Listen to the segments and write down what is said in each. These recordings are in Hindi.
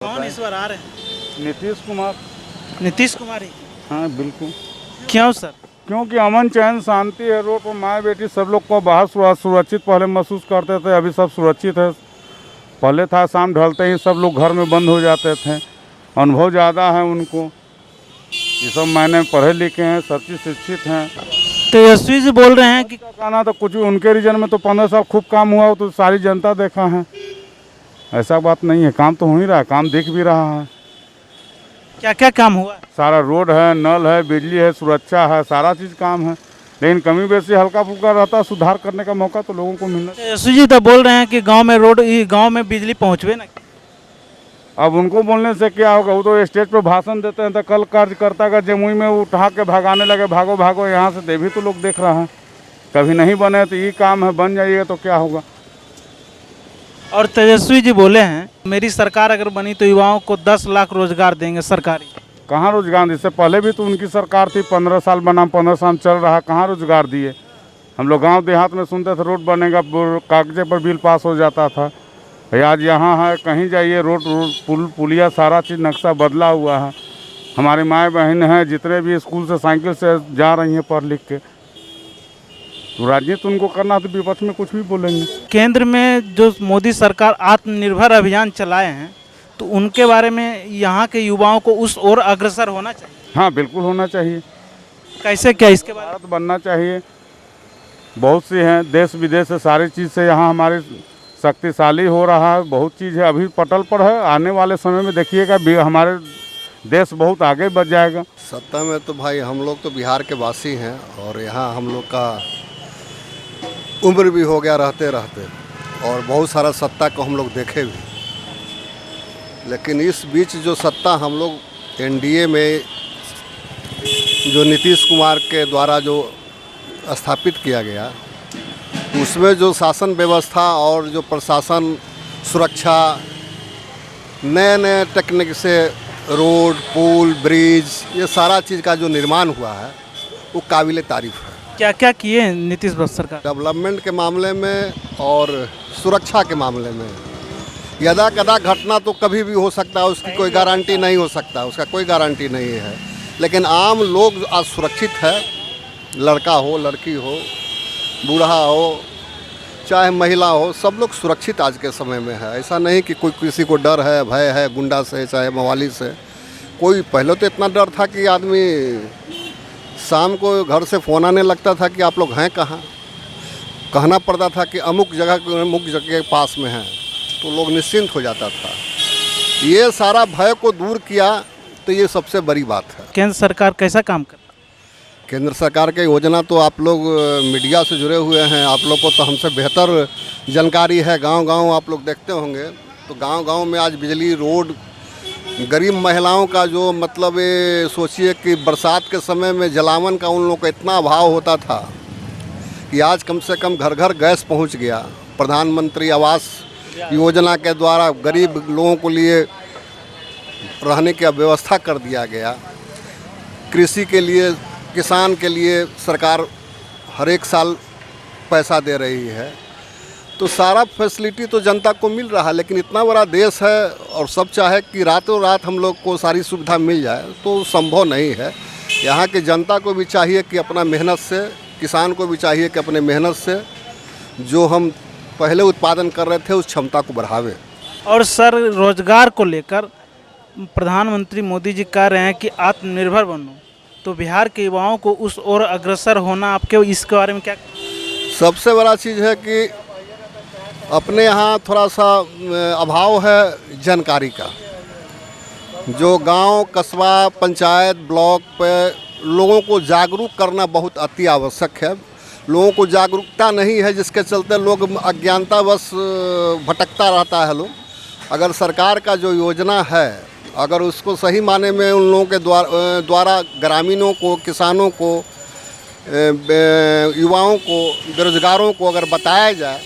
कौन इस बार आ रहे हैं? नीतीश कुमार। नीतीश कुमार ही। हाँ बिल्कुल, क्यों सर? क्योंकि अमन चैन शांति है। रोड पर माँ बेटी सब लोग को बाहर सुरक्षित पहले महसूस करते थे, अभी सब सुरक्षित है। पहले था शाम ढलते ही सब लोग घर में बंद हो जाते थे। अनुभव ज़्यादा है उनको, ये सब मायने पढ़े लिखे हैं, सब चीज़ शिक्षित हैं। तेजस्वी जी बोल रहे हैं कि कहना तो कुछ उनके रीजन में तो 15 साल खूब काम हुआ, तो सारी जनता देखा है। ऐसा बात नहीं है, काम तो हो ही रहा है, काम दिख भी रहा है। क्या क्या काम हुआ है? सारा रोड है, नल है, बिजली है, सुरक्षा है, सारा चीज़ काम है। लेकिन कमी बेसी हल्का फुल्का रहता है, सुधार करने का मौका तो लोगों को मिलना। तेजस्वी जी तो बोल रहे हैं कि गांव में बिजली पहुंचवे ना। अब उनको बोलने से क्या होगा, वो तो स्टेज पे भाषण देते हैं, तो कल कार्यकर्ता का जमुई में उठा के भगाने लगे, भागो भागो यहाँ से। भी तो लोग देख रहे हैं, कभी नहीं बने तो ये काम है, बन जाइएगा तो क्या होगा। और तेजस्वी जी बोले हैं मेरी सरकार अगर बनी तो युवाओं को 10 लाख रोजगार देंगे सरकारी। कहाँ रोजगार? इससे पहले भी तो उनकी सरकार थी, 15 साल बना, 15 साल चल रहा, कहाँ रोजगार दिए? हम लोग गांव देहात में सुनते थे रोड बनेगा, कागजे पर बिल पास हो जाता था। आज यहाँ है, कहीं जाइए रोड पुलिया सारा चीज़ नक्शा बदला हुआ है। हमारी माएँ बहन हैं जितने भी स्कूल से साइकिल से जा रही हैं पढ़ लिख के। तो राजनीति उनको करना तो विपक्ष में कुछ भी बोलेंगे। केंद्र में जो मोदी सरकार आत्मनिर्भर अभियान चलाए हैं तो उनके बारे में यहाँ के युवाओं को उस ओर अग्रसर होना चाहिए। हाँ बिल्कुल होना चाहिए। कैसे क्या इसके बारे भारत बनना चाहिए। बहुत सी हैं, देश विदेश से सारी चीज़ से यहाँ हमारे शक्तिशाली हो रहा है। बहुत चीज़ है अभी पटल पर है, आने वाले समय में देखिएगा हमारे देश बहुत आगे बढ़ जाएगा। सत्ता में तो भाई हम लोग तो बिहार के वासी हैं और यहाँ हम लोग का उम्र भी हो गया रहते रहते, और बहुत सारा सत्ता को हम लोग देखे भी। लेकिन इस बीच जो सत्ता हम लोग एनडीए में जो नीतीश कुमार के द्वारा जो स्थापित किया गया, उसमें जो शासन व्यवस्था और जो प्रशासन सुरक्षा, नए नए टेक्निक से रोड पुल ब्रिज, ये सारा चीज़ का जो निर्माण हुआ है वो काबिल तारीफ़ है। क्या क्या किए हैं नीतीश सरकार? डेवलपमेंट के मामले में और सुरक्षा के मामले में यदा कदा घटना तो कभी भी हो सकता है, उसकी कोई गारंटी नहीं हो सकता, उसका कोई गारंटी नहीं है। लेकिन आम लोग आज सुरक्षित है, लड़का हो लड़की हो, बूढ़ा हो चाहे महिला हो, सब लोग सुरक्षित आज के समय में है। ऐसा नहीं कि कोई किसी को डर है, भय है गुंडा से चाहे मवाली से। कोई पहले तो इतना डर था कि आदमी शाम को घर से फ़ोन आने लगता था कि आप लोग हैं कहाँ, कहना पड़ता था कि अमुक जगह के पास में हैं, तो लोग निश्चिंत हो जाता था। ये सारा भय को दूर किया तो ये सबसे बड़ी बात है। केंद्र सरकार कैसा काम कर? केंद्र सरकार की योजना तो आप लोग मीडिया से जुड़े हुए हैं, आप लोग को तो हमसे बेहतर जानकारी है। गांव-गांव आप लोग देखते होंगे, तो गांव-गांव में आज बिजली, रोड, गरीब महिलाओं का जो मतलब ये सोचिए कि बरसात के समय में जलावन का उन लोगों का इतना अभाव होता था कि आज कम से कम घर घर गैस पहुंच गया। प्रधानमंत्री आवास योजना के द्वारा गरीब लोगों को लिए रहने की व्यवस्था कर दिया गया। कृषि के लिए, किसान के लिए सरकार हर एक साल पैसा दे रही है। तो सारा फैसिलिटी तो जनता को मिल रहा है। लेकिन इतना बड़ा देश है और सब चाहे कि रातों रात हम लोग को सारी सुविधा मिल जाए तो संभव नहीं है। यहाँ की जनता को भी चाहिए कि अपना मेहनत से, किसान को भी चाहिए कि अपने मेहनत से जो हम पहले उत्पादन कर रहे थे उस क्षमता को बढ़ावे। और सर रोजगार को लेकर प्रधानमंत्री मोदी जी कह रहे हैं कि आत्मनिर्भर बनो, तो बिहार के युवाओं को उस ओर अग्रसर होना, आपके इसके बारे में क्या? सबसे बड़ा चीज़ है कि अपने यहाँ थोड़ा सा अभाव है जानकारी का। जो गांव, कस्बा, पंचायत, ब्लॉक पे लोगों को जागरूक करना बहुत अति आवश्यक है। लोगों को जागरूकता नहीं है, जिसके चलते लोग अज्ञानतावश भटकता रहता है लोग। अगर सरकार का जो योजना है, अगर उसको सही माने में उन लोगों के द्वारा ग्रामीणों को, किसानों को, युवाओं को, बेरोजगारों को अगर बताया जाए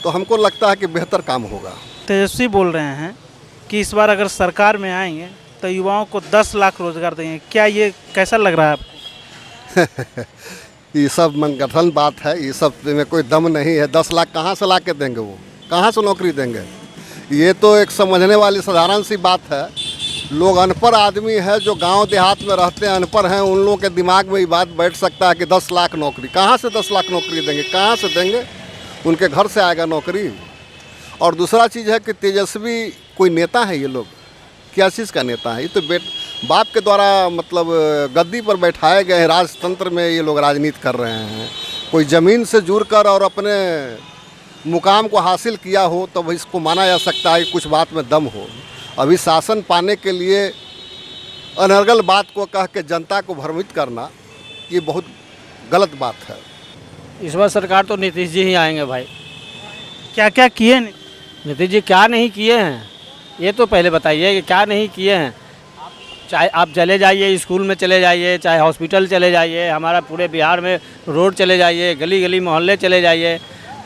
तो हमको लगता है कि बेहतर काम होगा। तेजस्वी बोल रहे हैं कि इस बार अगर सरकार में आएंगे तो युवाओं को 10 लाख रोजगार देंगे। क्या ये कैसा लग रहा है आपको? ये सब मनगढ़ंत बात है, ये सब में कोई दम नहीं है। 10 लाख कहाँ से ला के देंगे? वो कहाँ से नौकरी देंगे? ये तो एक समझने वाली साधारण सी बात है। लोग अनपढ़ आदमी है जो गांव देहात में रहते हैं, अनपढ़ हैं, उन लोगों के दिमाग में ये बात बैठ सकता है कि 10 लाख नौकरी, कहाँ से 10 लाख नौकरी देंगे, कहाँ से देंगे? उनके घर से आएगा नौकरी। और दूसरा चीज़ है कि तेजस्वी कोई नेता है, ये लोग क्या चीज़ का नेता है? ये तो बाप के द्वारा मतलब गद्दी पर बैठाए गए हैं, राजतंत्र में ये लोग राजनीति कर रहे हैं। कोई ज़मीन से जुड़कर और अपने मुकाम को हासिल किया हो तब इसको माना जा सकता है कि कुछ बात में दम हो। अभी शासन पाने के लिए अनर्गल बात को कह के जनता को भ्रमित करना, ये बहुत गलत बात है। इस बार सरकार तो नीतीश जी ही आएंगे भाई। क्या क्या किए नहीं? नीतीश जी क्या नहीं किए हैं ये तो पहले बताइए कि क्या नहीं किए हैं। चाहे आप चले जाइए, स्कूल में चले जाइए, चाहे हॉस्पिटल चले जाइए, हमारा पूरे बिहार में रोड चले जाइए, गली गली मोहल्ले चले जाइए,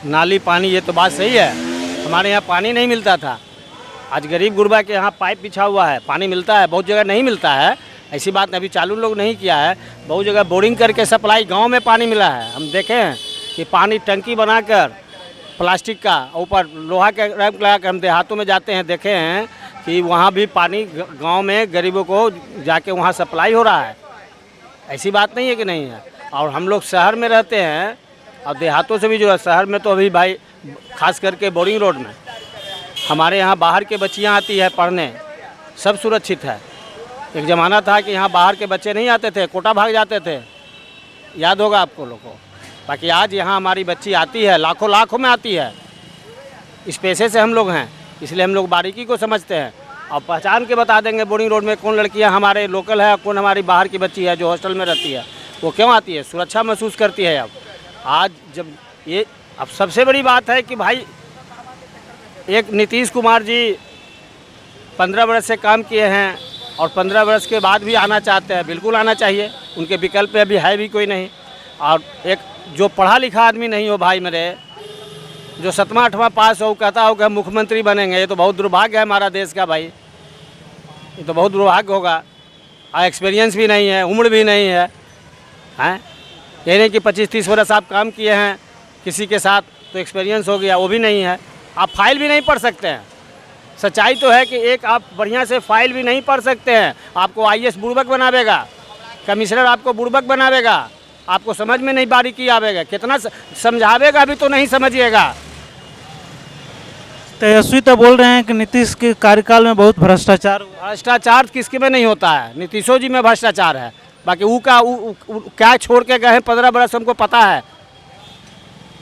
नाली पानी, ये तो बात सही है। हमारे यहाँ पानी नहीं मिलता था, आज गरीब गुरबा के यहाँ पाइप बिछा हुआ है, पानी मिलता है। बहुत जगह नहीं मिलता है, ऐसी बात अभी चालू लोग नहीं किया है। बहुत जगह बोरिंग करके सप्लाई गांव में पानी मिला है। हम देखे हैं कि पानी टंकी बनाकर प्लास्टिक का ऊपर लोहा के रैंप लगा कर हम देहातों में जाते हैं, देखे हैं कि वहाँ भी पानी गांव में गरीबों को जाके वहाँ सप्लाई हो रहा है। ऐसी बात नहीं है कि नहीं है। और हम लोग शहर में रहते हैं और देहातों से भी जो है, शहर में तो अभी भाई खास करके बोरिंग रोड में हमारे यहाँ बाहर के बच्चियाँ आती है पढ़ने, सब सुरक्षित है। एक ज़माना था कि यहाँ बाहर के बच्चे नहीं आते थे, कोटा भाग जाते थे, याद होगा आपको लोगों को। बाकी आज यहाँ हमारी बच्ची आती है, लाखों लाखों में आती है। इस पेशे से हम लोग हैं, इसलिए हम लोग बारीकी को समझते हैं और पहचान के बता देंगे बोरिंग रोड में कौन लड़कियाँ हमारे लोकल है, कौन हमारी बाहर की बच्ची है जो हॉस्टल में रहती है। वो क्यों आती है? सुरक्षा महसूस करती है। अब आज जब ये अब सबसे बड़ी बात है कि भाई एक नीतीश कुमार जी 15 वर्ष से काम किए हैं और 15 वर्ष के बाद भी आना चाहते हैं, बिल्कुल आना चाहिए। उनके विकल्प पे अभी है भी कोई नहीं। और एक जो पढ़ा लिखा आदमी नहीं हो भाई मेरे, जो 7वां 8वां पास हो, कहता हो कि हम मुख्यमंत्री बनेंगे, ये तो बहुत दुर्भाग्य है हमारा देश का भाई। ये तो बहुत दुर्भाग्य होगा। और एक्सपीरियंस भी नहीं है, उम्र भी नहीं है, हैं? ये नहीं कि 25-30 वर्ष आप काम किए हैं किसी के साथ तो एक्सपीरियंस हो गया, वो भी नहीं है। आप फाइल भी नहीं पढ़ सकते हैं। सच्चाई तो है कि एक आप बढ़िया से फाइल भी नहीं पढ़ सकते हैं। आपको IAS बुड़बक बनावेगा, कमिश्नर आपको बुड़बक बनावेगा, आपको समझ में नहीं बारीकी आवेगा, कितना समझावेगा अभी तो नहीं समझिएगा। तेजस्वी तो बोल रहे हैं कि नीतीश के कार्यकाल में बहुत भ्रष्टाचार हुआ। भ्रष्टाचार किसके में नहीं होता है? नीतीशो जी में भ्रष्टाचार है। बाकी क्या छोड़ के गए हैं 15 बरस, हमको पता है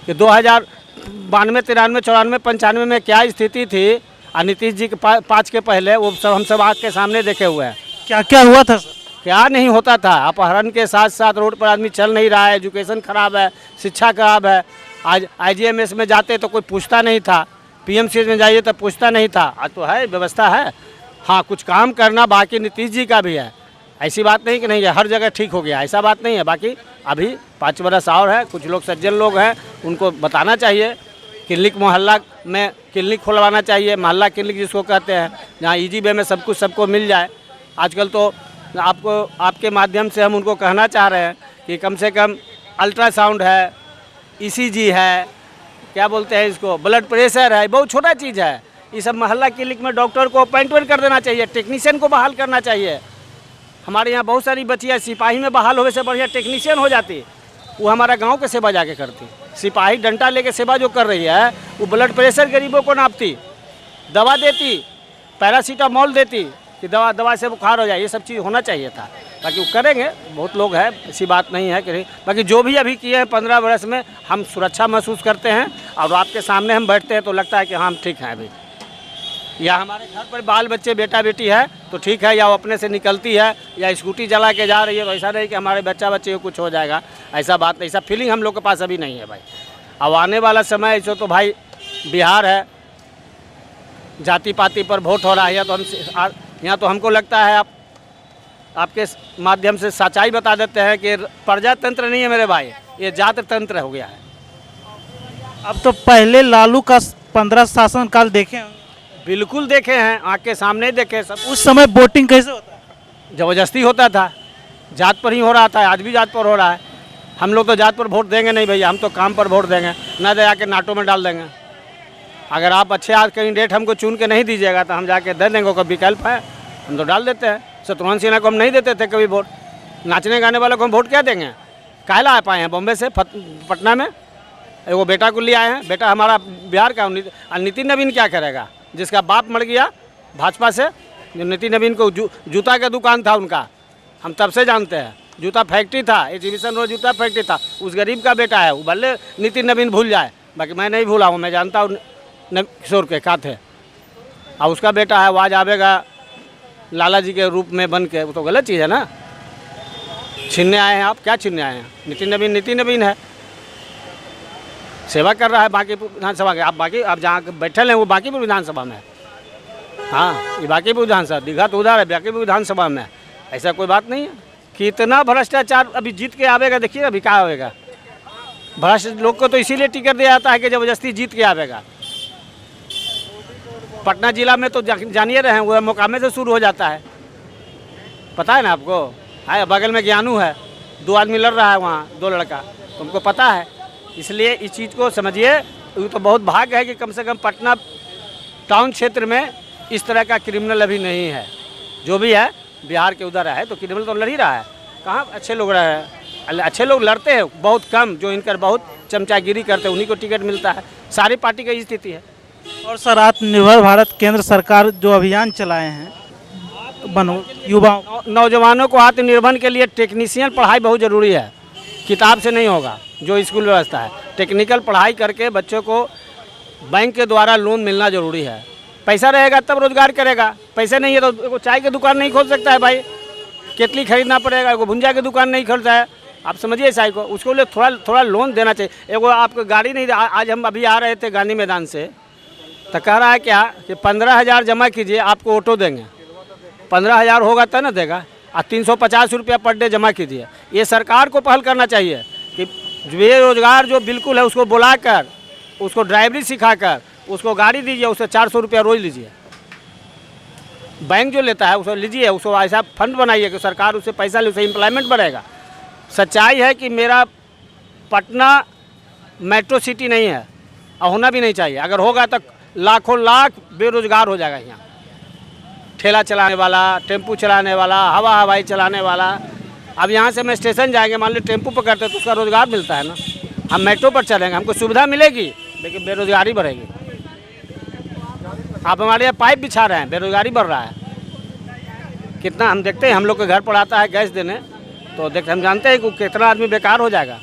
कि 2092, 93, 94, 95 में क्या स्थिति थी और नीतीश जी के 5 के पहले वो सब हम सब आँख के सामने देखे हुए हैं। क्या क्या हुआ था? क्या नहीं होता था? अपहरण के साथ साथ रोड पर आदमी चल नहीं रहा है, एजुकेशन खराब है, शिक्षा खराब है। आज IGMS में जाते तो कोई पूछता नहीं था, PMCH में जाइए तो पूछता नहीं था। आज तो है, व्यवस्था है। हाँ, कुछ काम करना बाकी नीतीश जी का भी है, ऐसी बात नहीं कि नहीं है, हर जगह ठीक हो गया, ऐसा बात नहीं है। बाकी अभी 5 बरस और है, कुछ लोग सज्जन लोग हैं, उनको बताना चाहिए। क्लिनिक मोहल्ला में क्लिनिक खुलवाना चाहिए, मोहल्ला क्लिनिक जिसको कहते हैं, जहाँ इजी वे में सब कुछ सबको मिल जाए। आजकल तो आपको आपके माध्यम से हम उनको कहना चाह रहे हैं कि कम से कम अल्ट्रासाउंड है, ECG है, क्या बोलते हैं इसको, ब्लड प्रेशर है, बहुत छोटा चीज़ है। ये सब मोहल्ला क्लिनिक में डॉक्टर को अपॉइंटमेंट कर देना चाहिए, टेक्नीशियन को बहाल करना चाहिए। हमारे यहाँ बहुत सारी बच्चियाँ सिपाही में बहाल होने से बढ़िया टेक्नीशियन हो जाती, वो हमारा गांव के सेवा जाके करती। सिपाही डंडा लेके सेवा जो कर रही है, वो ब्लड प्रेशर गरीबों को नापती, दवा देती, पैरासीटामोल देती कि दवा से बुखार हो जाए। ये सब चीज़ होना चाहिए था। बाकी वो करेंगे, बहुत लोग हैं, ऐसी बात नहीं है कि नहीं। बाकी जो भी अभी किए हैं 15 वर्ष में, हम सुरक्षा महसूस करते हैं और आपके सामने हम बैठते हैं तो लगता है कि हाँ हम ठीक हैं। अभी या हमारे घर पर बाल बच्चे बेटा बेटी है तो ठीक है, या वो अपने से निकलती है या स्कूटी चला के जा रही है, तो ऐसा नहीं कि हमारे बच्चा बच्चे को कुछ हो जाएगा, ऐसा बात नहीं, ऐसा फीलिंग हम लोग के पास अभी नहीं है भाई। अब आने वाला समय ऐसे तो भाई बिहार है, जाति पाति पर वोट हो रहा है। तो हम यहाँ तो हमको लगता है आपके माध्यम से सच्चाई बता देते हैं कि प्रजातंत्र नहीं है मेरे भाई, ये जात तंत्र हो गया है। अब तो पहले लालू का 15 शासनकाल देखे हैं? बिल्कुल देखे हैं, आँख के सामने देखे सब। उस समय वोटिंग कैसे होता है? ज़बरदस्ती होता था, जात पर ही हो रहा था, आज भी जात पर हो रहा है। हम लोग तो जात पर वोट देंगे नहीं भैया, हम तो काम पर वोट देंगे, ना दे आके नाटों में डाल देंगे। अगर आप अच्छे आज कैंडिडेट हमको चुन के नहीं दीजिएगा तो हम जाके दे देंगे, कोई विकल्प है हम तो डाल देते हैं। शत्रुघ्न सिन्हा को हम नहीं देते थे कभी वोट, नाचने गाने वालों को हम वोट क्या देंगे? काहे ला पाए हैं बॉम्बे से पटना में, वो बेटा को ले आए हैं, बेटा हमारा बिहार का। नितिन नवीन क्या करेगा जिसका बाप मर गया भाजपा से? जो नितिन नवीन को जूता का दुकान था उनका, हम तब से जानते हैं, जूता फैक्ट्री था, एग्जीबिशन रोड जूता फैक्ट्री था, उस गरीब का बेटा है वो। भले नितिन नवीन भूल जाए, बाकी मैं नहीं भूला हूँ, मैं जानता हूँ किशोर के का थे। और उसका बेटा है वो आज आवेगा लाला जी के रूप में बन के, वो तो गलत चीज़ है ना। छीनने आए हैं आप, क्या छीनने आए हैं? नितिन नवीन है, सेवा कर रहा है बांकीपुर विधानसभा के। आप जहाँ बैठे हैं वो बांकीपुर विधानसभा में है। हाँ, ये बांकीपुर विधानसभा, दीघा तो उधर है, बांकीपुर विधानसभा में है। ऐसा कोई बात नहीं है। कितना भ्रष्टाचार अभी जीत के आवेगा, देखिए अभी क्या होएगा। भ्रष्ट लोग को तो इसीलिए टिकट दिया जाता है कि जबरदस्ती जीत के आवेगा। पटना जिला में तो जानिए रहे हैं, वो मोकामे से शुरू हो जाता है, पता है ना आपको। है बगल में ज्ञानू है, 2 आदमी लड़ रहा है वहाँ, 2 लड़का, तुमको पता है। इसलिए इस चीज़ को समझिए। तो बहुत भाग्य है कि कम से कम पटना टाउन क्षेत्र में इस तरह का क्रिमिनल अभी नहीं है। जो भी है बिहार के उधर है तो क्रिमिनल तो लड़ ही रहा है। कहाँ अच्छे लोग रहे हैं, अच्छे लोग लड़ते हैं बहुत कम, जो इनकर बहुत चमचागिरी करते हैं उन्हीं को टिकट मिलता है। सारी पार्टी की स्थिति है। और सर, आत्मनिर्भर भारत केंद्र सरकार जो अभियान चलाए हैं बनो युवाओं नौजवानों को आत्मनिर्भर के लिए टेक्नीशियन पढ़ाई बहुत ज़रूरी है, किताब से नहीं होगा। जो स्कूल व्यवस्था है, टेक्निकल पढ़ाई करके बच्चों को बैंक के द्वारा लोन मिलना ज़रूरी है। पैसा रहेगा तब रोजगार करेगा, पैसे नहीं है तो चाय की दुकान नहीं खोल सकता है भाई, केतली खरीदना पड़ेगा, वो भुंजा की दुकान नहीं खोलता है। आप समझिए साई को, उसको लिए थोड़ा लोन देना चाहिए। एगो आपको गाड़ी नहीं, आज हम अभी आ रहे थे गांधी मैदान से, तो कह रहा है क्या कि 15,000 जमा कीजिए आपको ऑटो देंगे। 15,000 होगा तब ना देगा, और 350 रुपया पर डे जमा कीजिए। ये सरकार को पहल करना चाहिए कि बेरोजगार जो बिल्कुल है उसको बुलाकर, उसको ड्राइवरी सिखाकर उसको गाड़ी दीजिए, उससे 400 रुपया रोज लीजिए। बैंक जो लेता है उसको लीजिए, उसको ऐसा फंड बनाइए कि सरकार उससे पैसा ले, उससे एम्प्लॉयमेंट बढ़ेगा। सच्चाई है कि मेरा पटना मेट्रो सिटी नहीं है और होना भी नहीं चाहिए। अगर होगा तो लाखों लाख बेरोजगार हो जाएगा यहाँ। ठेला चलाने वाला, टेम्पू चलाने वाला, हवाई चलाने वाला। अब यहाँ से मैं स्टेशन जाएंगे, मान लो टेम्पू पकड़ते तो उसका रोजगार मिलता है ना। हम मेट्रो पर चलेंगे, हमको सुविधा मिलेगी लेकिन बेरोजगारी बढ़ेगी। आप हमारे यहाँ पाइप बिछा रहे हैं, बेरोजगारी बढ़ रहा है। कितना हम देखते हैं, हम लोग के घर पर आता है गैस देने, तो हम जानते हैं कि कितना आदमी बेकार हो जाएगा।